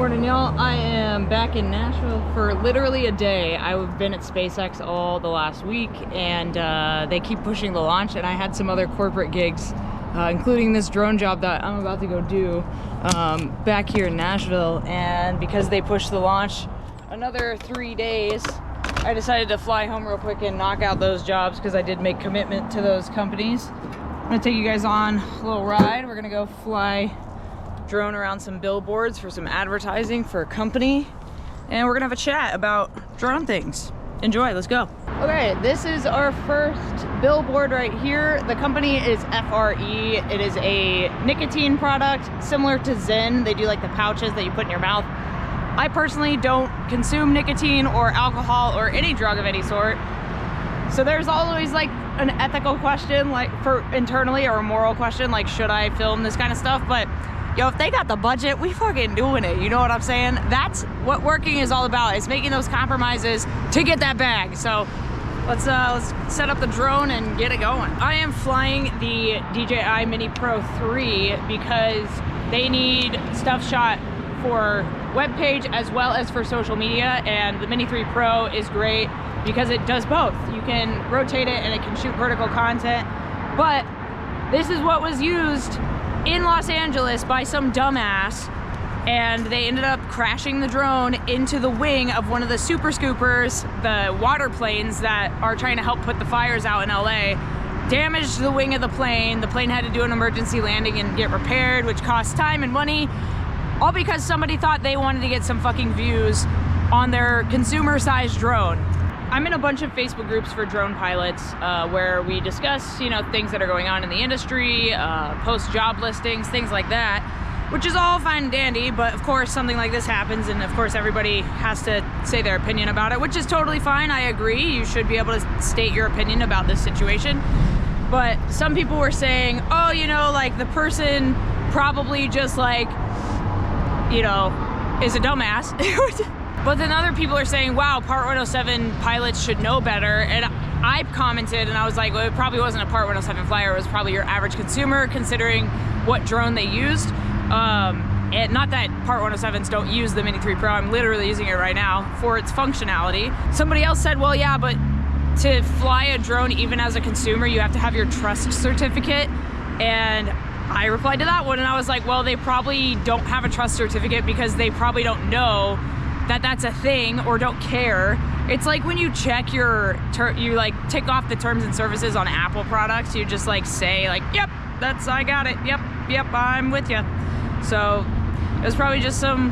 morning, y'all. I am back in Nashville for literally a day. I've been at SpaceX all the last week, and they keep pushing the launch, and I had some other corporate gigs, including this drone job that I'm about to go do back here in Nashville. And because they pushed the launch another 3 days, I decided to fly home real quick and knock out those jobs because I did make commitment to those companies. I'm gonna take you guys on a little ride. We're gonna go fly drone around some billboards for some advertising for a company, and we're gonna have a chat about drone things. Enjoy, let's go. Okay, this is our first billboard right here. The company is FRE. It is a nicotine product similar to Zen. They do like the pouches that you put in your mouth. I personally don't consume nicotine or alcohol or any drug of any sort, so there's always like an ethical question, like for internally, or a moral question, like should I film this kind of stuff? But yo, if they got the budget, we fucking doing it. You know what I'm saying? That's what working is all about. It's making those compromises to get that bag. So let's set up the drone and get it going. I am flying the DJI Mini Pro 3 because they need stuff shot for web page as well as for social media, and the Mini 3 Pro is great because it does both. You can rotate it and it can shoot vertical content, but this is what was used in Los Angeles by some dumbass, and they ended up crashing the drone into the wing of one of the super scoopers, the water planes that are trying to help put the fires out in LA. Damaged the wing of the plane. The plane had to do an emergency landing and get repaired, which cost time and money, all because somebody thought they wanted to get some fucking views on their consumer-sized drone. I'm in a bunch of Facebook groups for drone pilots where we discuss, you know, things that are going on in the industry, post job listings, things like that, which is all fine and dandy. But of course, something like this happens, and of course, everybody has to say their opinion about it, which is totally fine. I agree. You should be able to state your opinion about this situation. But some people were saying, oh, you know, like the person probably just like, you know, is a dumbass. But then other people are saying, wow, Part 107 pilots should know better. And I commented and I was like, well, it probably wasn't a Part 107 flyer. It was probably your average consumer considering what drone they used. And not that Part 107s don't use the Mini 3 Pro. I'm literally using it right now for its functionality. Somebody else said, well, yeah, but to fly a drone, even as a consumer, you have to have your trust certificate. And I replied to that one and I was like, well, they probably don't have a trust certificate because they probably don't know that that's a thing or don't care. It's like when you check you like tick off the terms and services on Apple products, you just like say like, yep, I got it. Yep, I'm with you. So it was probably just some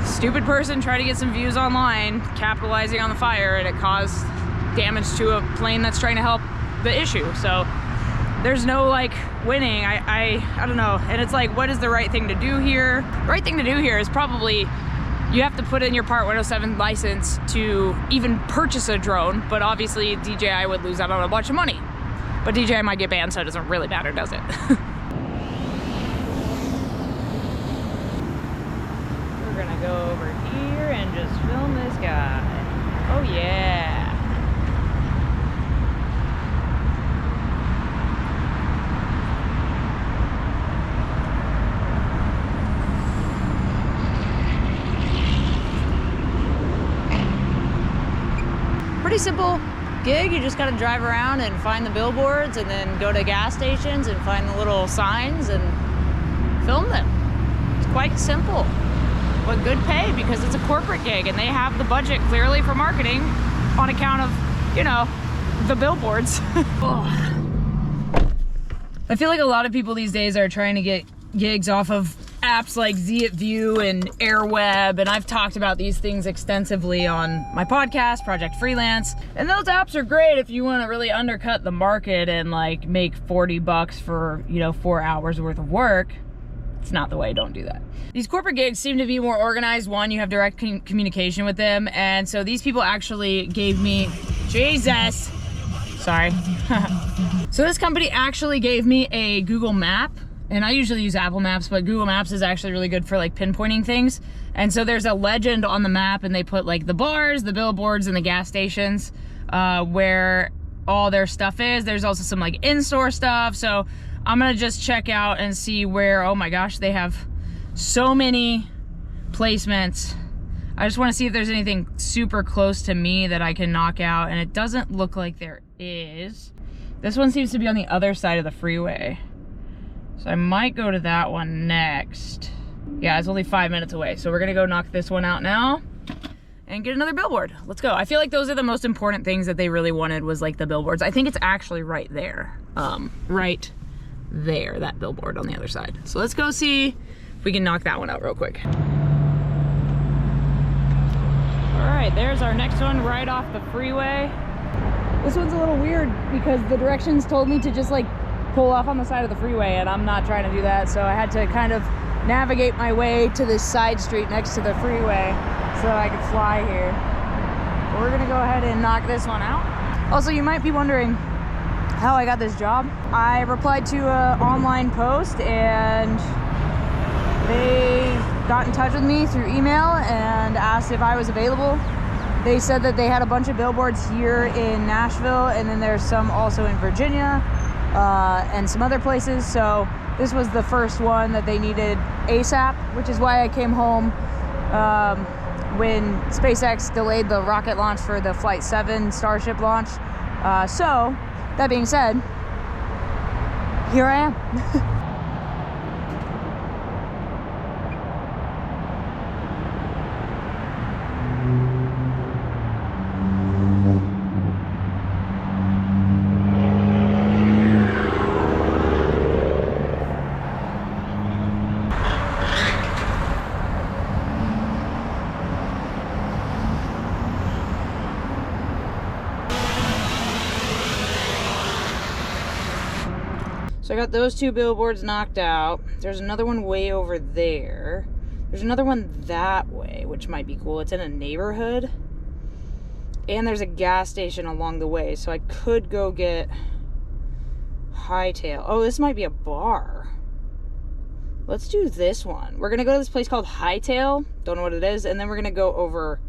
stupid person trying to get some views online, capitalizing on the fire, and it caused damage to a plane that's trying to help the issue. So there's no like winning. I don't know. And it's like, what is the right thing to do here? The right thing to do here is probably you have to put in your Part 107 license to even purchase a drone, but obviously DJI would lose out on a bunch of money. But DJI might get banned, so it doesn't really matter, does it? We're gonna go over here and just film this guy. Oh yeah. Pretty simple gig. You just gotta drive around and find the billboards and then go to gas stations and find the little signs and film them. It's quite simple, but good pay because it's a corporate gig and they have the budget clearly for marketing on account of, you know, the billboards. I feel like a lot of people these days are trying to get gigs off of apps like ZitView and Airweb, and I've talked about these things extensively on my podcast, Project Freelance. And those apps are great if you want to really undercut the market and like make 40 bucks for, you know, 4 hours worth of work. It's not the way. Don't do that. These corporate gigs seem to be more organized. One, you have direct communication with them, and so these people actually gave me, Jesus, sorry. So this company actually gave me a Google map. And I usually use Apple Maps, but Google Maps is actually really good for like pinpointing things. And so there's a legend on the map, and they put like the bars, the billboards, and the gas stations where all their stuff is. There's also some like in-store stuff. So I'm gonna just check out and see where, oh my gosh, they have so many placements. I just want to see if there's anything super close to me that I can knock out, and it doesn't look like there is. This one seems to be on the other side of the freeway, so I might go to that one next. Yeah, it's only 5 minutes away, so we're gonna go knock this one out now and get another billboard. Let's go. I feel like those are the most important things that they really wanted, was like the billboards. I think it's actually right there. Right there, that billboard on the other side. So let's go see if we can knock that one out real quick. All right, there's our next one right off the freeway. This one's a little weird because the directions told me to just like pull off on the side of the freeway, and I'm not trying to do that. So I had to kind of navigate my way to this side street next to the freeway so I could fly here. We're gonna go ahead and knock this one out. Also, you might be wondering how I got this job. I replied to an online post and they got in touch with me through email and asked if I was available. They said that they had a bunch of billboards here in Nashville, and then there's some also in Virginia and some other places. So this was the first one that they needed ASAP, which is why I came home when SpaceX delayed the rocket launch for the Flight 7 Starship launch. So that being said, here I am. So I got those two billboards knocked out. There's another one way over there. There's another one that way, which might be cool. It's in a neighborhood. And there's a gas station along the way, so I could go get Hightail. Oh, this might be a bar. Let's do this one. We're gonna go to this place called Hightail. Don't know what it is. And then we're gonna go over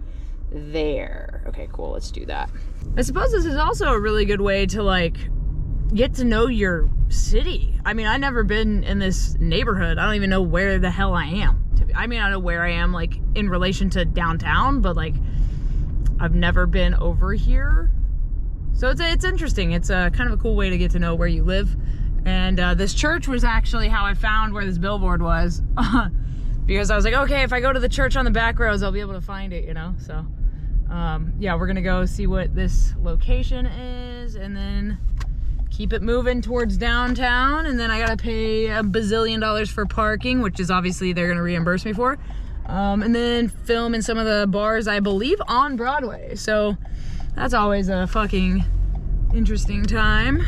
there. Okay, cool. Let's do that. I suppose this is also a really good way to like get to know your city. I mean, I've never been in this neighborhood. I don't even know where the hell I am. I mean, I know where I am like in relation to downtown, but like I've never been over here. So it's interesting. It's a kind of a cool way to get to know where you live. And this church was actually how I found where this billboard was. Because I was like, okay, if I go to the church on the back roads, I'll be able to find it, you know? So yeah, we're gonna go see what this location is and then keep it moving towards downtown. And then I gotta pay a bazillion dollars for parking, which is obviously they're gonna reimburse me for. And then film in some of the bars, I believe, on Broadway. So that's always a fucking interesting time.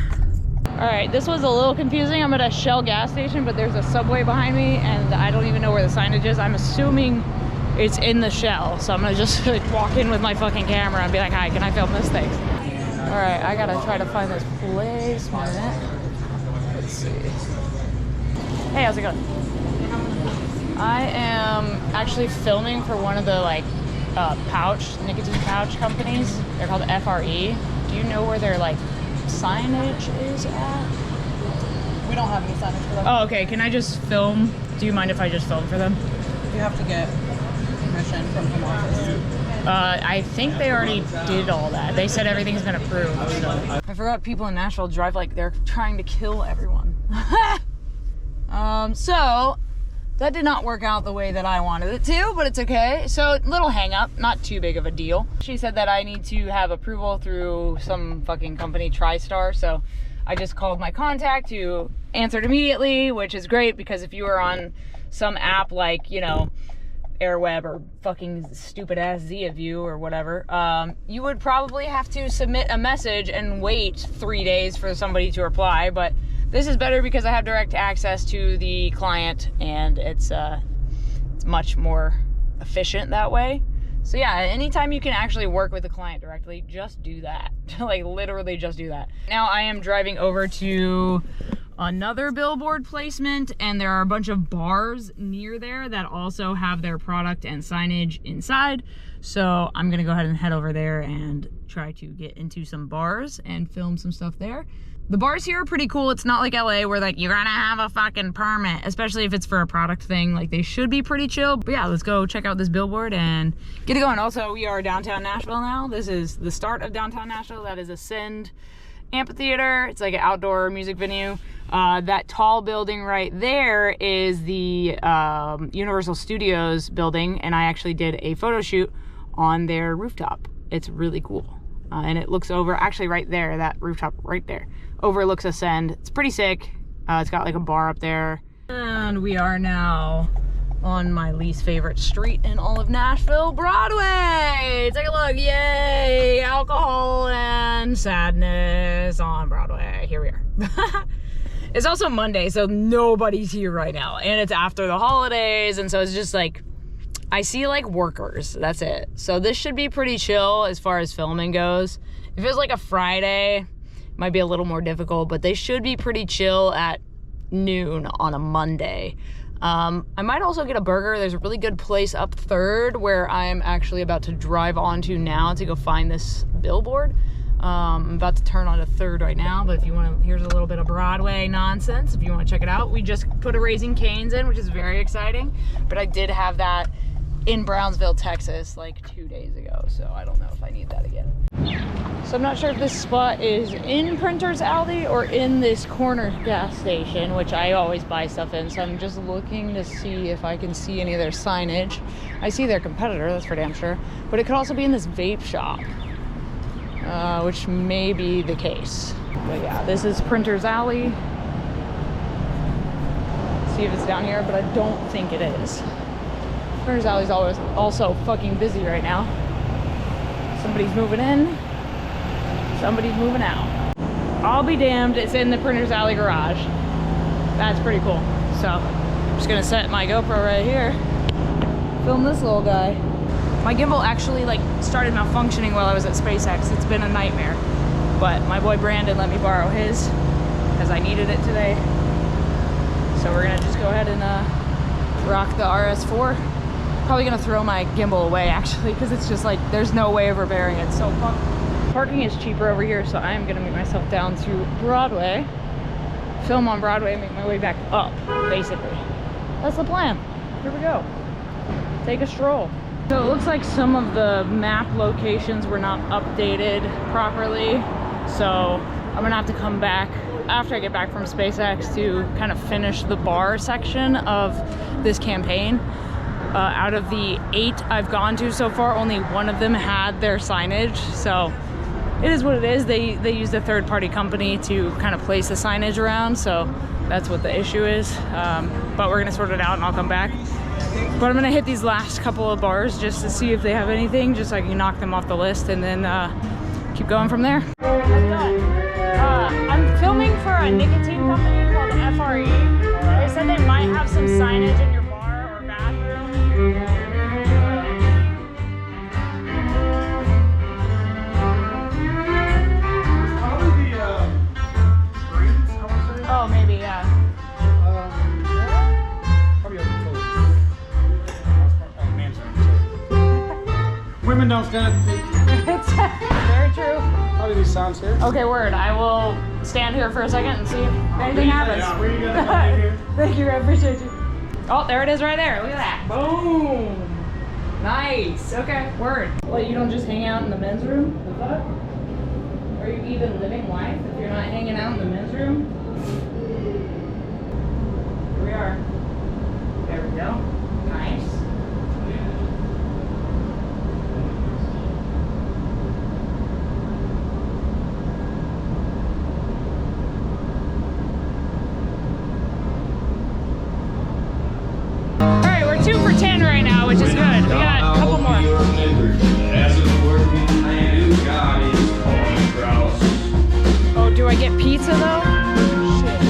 All right, this was a little confusing. I'm at a Shell gas station, but there's a Subway behind me and I don't even know where the signage is. I'm assuming it's in the Shell. So I'm gonna just like walk in with my fucking camera and be like, hi, can I film this thing? All right, I gotta try to find this placement. Let's see. Hey, how's it going? I am actually filming for one of the like nicotine pouch companies. They're called FRE. Do you know where their like signage is at? We don't have any signage for them. Oh, okay. Can I just film? Do you mind if I just film for them? You have to get permission from home office. I think they already did all that. They said everything's been approved. So. I forgot people in Nashville drive like they're trying to kill everyone. So that did not work out the way that I wanted it to, but it's okay. So little hang up, not too big of a deal. She said that I need to have approval through some fucking company, TriStar. So I just called my contact who answered immediately, which is great because if you were on some app like, you know, Airweb or fucking stupid ass ZiaView or whatever, you would probably have to submit a message and wait 3 days for somebody to reply. But this is better because I have direct access to the client and it's much more efficient that way. So yeah, anytime you can actually work with the client directly, just do that. Like literally just do that. Now I am driving over to another billboard placement and there are a bunch of bars near there that also have their product and signage inside. So I'm gonna go ahead and head over there and try to get into some bars and film some stuff there. The bars here are pretty cool. It's not like LA where like you're gonna have a fucking permit, especially if it's for a product thing. Like they should be pretty chill. But yeah, let's go check out this billboard and get it going. Also, we are downtown Nashville now. This is the start of downtown Nashville. That is Ascend Amphitheater. It's like an outdoor music venue. That tall building right there is the Universal Studios building, and I actually did a photo shoot on their rooftop. It's really cool. And it looks over, actually right there, that rooftop right there, overlooks Ascend. It's pretty sick. It's got like a bar up there. And we are now on my least favorite street in all of Nashville, Broadway. Take a look, yay, alcohol and sadness on Broadway. Here we are. It's also Monday, so nobody's here right now. And it's after the holidays, and so it's just like, I see like workers, that's it. So this should be pretty chill as far as filming goes. If it was like a Friday, it might be a little more difficult, but they should be pretty chill at noon on a Monday. I might also get a burger. There's a really good place up 3rd where I'm actually about to drive onto now to go find this billboard. I'm about to turn onto 3rd right now, but if you want to, here's a little bit of Broadway nonsense if you want to check it out. We just put a Raising Cane's in, which is very exciting, but I did have that in Brownsville, Texas, like 2 days ago, so I don't know if I need that again. So I'm not sure if this spot is in Printer's Alley or in this corner gas station, which I always buy stuff in, so I'm just looking to see if I can see any of their signage. I see their competitor, that's for damn sure, but it could also be in this vape shop, which may be the case. But yeah, this is Printer's Alley. See if it's down here, but I don't think it is. Printer's Alley's always also fucking busy right now. Somebody's moving in, somebody's moving out. I'll be damned, it's in the Printer's Alley garage. That's pretty cool. So I'm just gonna set my GoPro right here, film this little guy. My gimbal actually like started malfunctioning while I was at SpaceX. It's been a nightmare, but my boy Brandon let me borrow his because I needed it today. So we're gonna just go ahead and rock the RS4. Probably gonna throw my gimbal away actually, because it's just like there's no way of repairing it. So parking is cheaper over here, so I am gonna meet myself down to Broadway, film on Broadway, and make my way back up, basically. That's the plan. Here we go. Take a stroll. So it looks like some of the map locations were not updated properly, so I'm gonna have to come back after I get back from SpaceX to kind of finish the bar section of this campaign. Out of the 8 I've gone to so far, only one of them had their signage, so it is what it is. They used a third-party company to kind of place the signage around, so that's what the issue is. But we're gonna sort it out and I'll come back. But I'm gonna hit these last couple of bars just to see if they have anything, just so I can knock them off the list and then keep going from there. I'm filming for a nicotine company called FRE. They said they might have some signage in your bar or bathroom. Probably the screens, I want to say. Oh, maybe, yeah. Probably women don't stand. It's very true. Probably these signs here. Okay, word. I will stand here for a second and see if anything happens. Yeah, where you gonna come in here? Thank you, I appreciate you. Oh, there it is right there. Look at that. Boom. Nice. Okay, word. What, you don't just hang out in the men's room? What? Are you even living life if you're not hanging out in the men's room? Here we are. There we go. Nice. Alright, we're 2 for 10 right now, which is good. We got a couple more. Oh, do I get pizza though? Shit.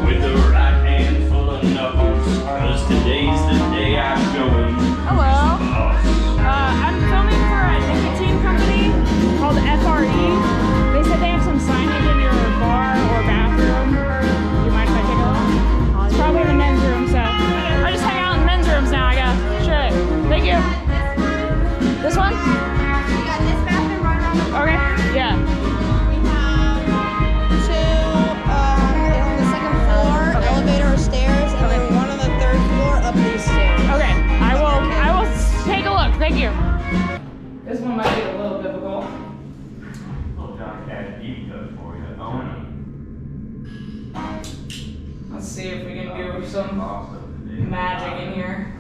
With the right hand full of knuckles, 'cause today's the day I'm going. Hello. I'm filming for a nicotine company called FRE. They said they have some signage in your bar or bathroom. Do you mind if I take a look? It's probably the men's room, so I just hang out in men's rooms now, I guess. Shit. Thank you. This one? We got this bathroom right around the corner. Okay. Yeah. We have 2, Thank you. This one might be a little difficult. Little John Cash beat code for you. Let's see if we can do some magic in here.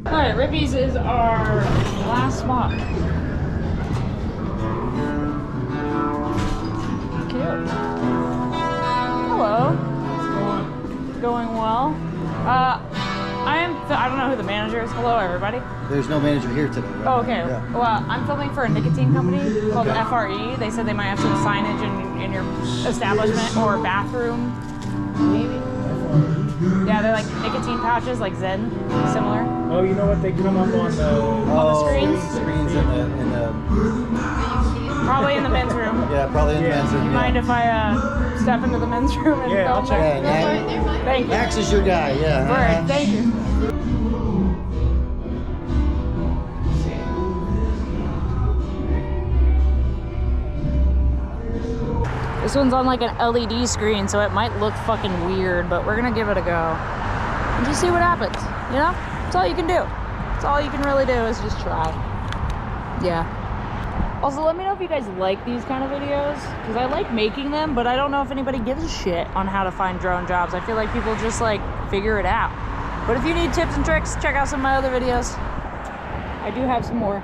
All right, Rippies is our last spot. Cute. Hello. It's going well. I don't know who the manager is. Hello, everybody. There's no manager here today, right? Oh, okay. Yeah. Well, I'm filming for a nicotine company called FRE. They said they might have some signage in your establishment or bathroom, maybe. Yeah, they're like nicotine pouches, like Zen, similar. Oh, you know what? They come up on the screens? Screens in the Probably in the men's room. yeah, probably in the men's room. You mind if I step into the men's room and Yeah, film I'll check. there? Yeah, Thank you. Max is your guy, yeah. All right, thank you. This one's on like an LED screen, so it might look fucking weird, but we're gonna give it a go and just see what happens. You know, that's all you can do. That's all you can really do is just try. Yeah. Also, let me know if you guys like these kind of videos, because I like making them, but I don't know if anybody gives a shit on how to find drone jobs. I feel like people just like figure it out. But if you need tips and tricks, check out some of my other videos. I do have some more.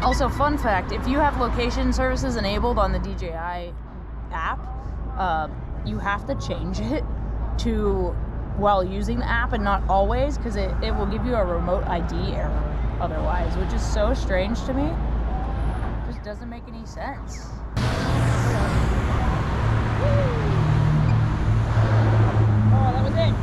Also, fun fact, if you have location services enabled on the DJI app, you have to change it to while using the app and not always, because it will give you a remote ID error otherwise, which is so strange to me. Just doesn't make any sense. Oh, that was it.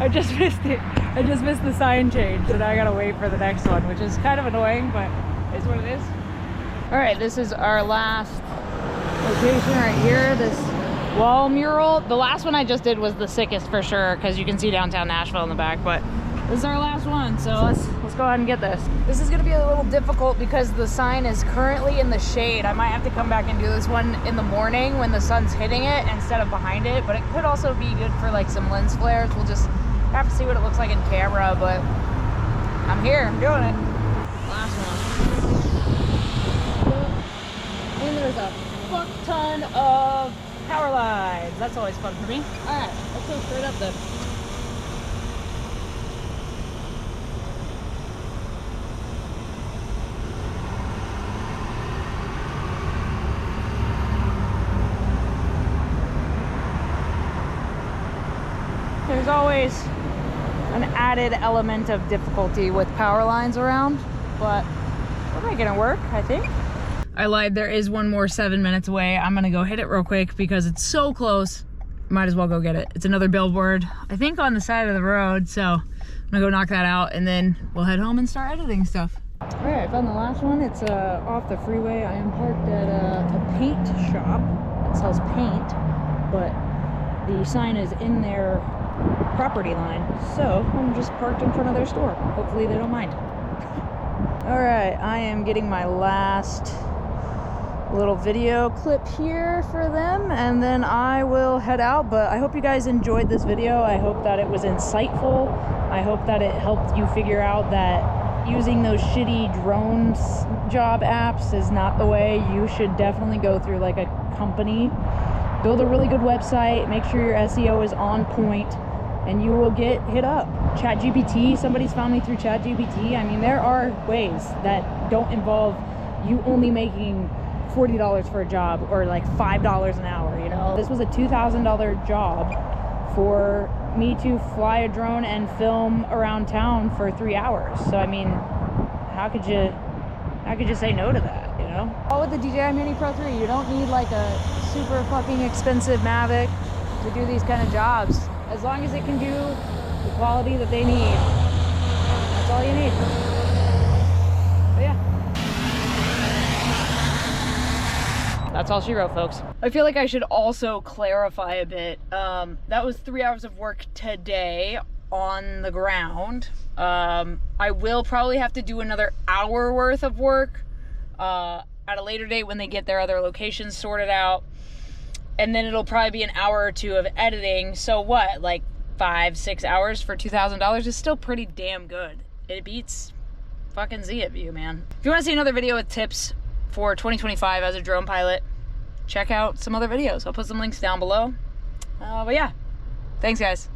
I just missed it. I just missed the sign change, so now I gotta wait for the next one, which is kind of annoying, but it's what it is. All right, this is our last location right here, this wall mural. The last one I just did was the sickest for sure, because you can see downtown Nashville in the back, but this is our last one, so let's go ahead and get this. This is gonna be a little difficult because the sign is currently in the shade. I might have to come back and do this one in the morning when the sun's hitting it instead of behind it, but it could also be good for like some lens flares. We'll just have to see what it looks like in camera, but I'm here, I'm doing it. Last one. And there's a fuck ton of power lines. That's always fun for me. All right, let's go straight up then. There's always an added element of difficulty with power lines around, but we're making it work, I think. I lied, there is one more 7 minutes away. I'm gonna go hit it real quick because it's so close. Might as well go get it. It's another billboard, I think on the side of the road, so I'm gonna go knock that out and then we'll head home and start editing stuff. All right, I found the last one. It's off the freeway. I am parked at a paint shop that sells paint, but the sign is in their property line, so I'm just parked in front of their store. Hopefully they don't mind. All right, I am getting my last little video clip here for them, and then I will head out. But I hope you guys enjoyed this video. I hope that it was insightful. I hope that it helped you figure out that using those shitty drones job apps is not the way. You should definitely go through like a company, build a really good website, make sure your SEO is on point, and you will get hit up. ChatGPT, somebody's found me through ChatGPT. I mean, there are ways that don't involve you only making $40 for a job or like $5 an hour, you know? This was a $2,000 job for me to fly a drone and film around town for 3 hours. So I mean, how could you say no to that, you know? All with the DJI Mini Pro 3, you don't need like a super fucking expensive Mavic to do these kind of jobs. As long as it can do the quality that they need, that's all you need. But yeah. That's all she wrote, folks. I feel like I should also clarify a bit. That was 3 hours of work today on the ground. I will probably have to do another hour worth of work at a later date when they get their other locations sorted out. And then it'll probably be an hour or two of editing. So what, like 5-6 hours for $2,000 is still pretty damn good. It beats fucking Zia View, man. If you want to see another video with tips for 2025 as a drone pilot, check out some other videos. I'll put some links down below. But yeah, thanks guys.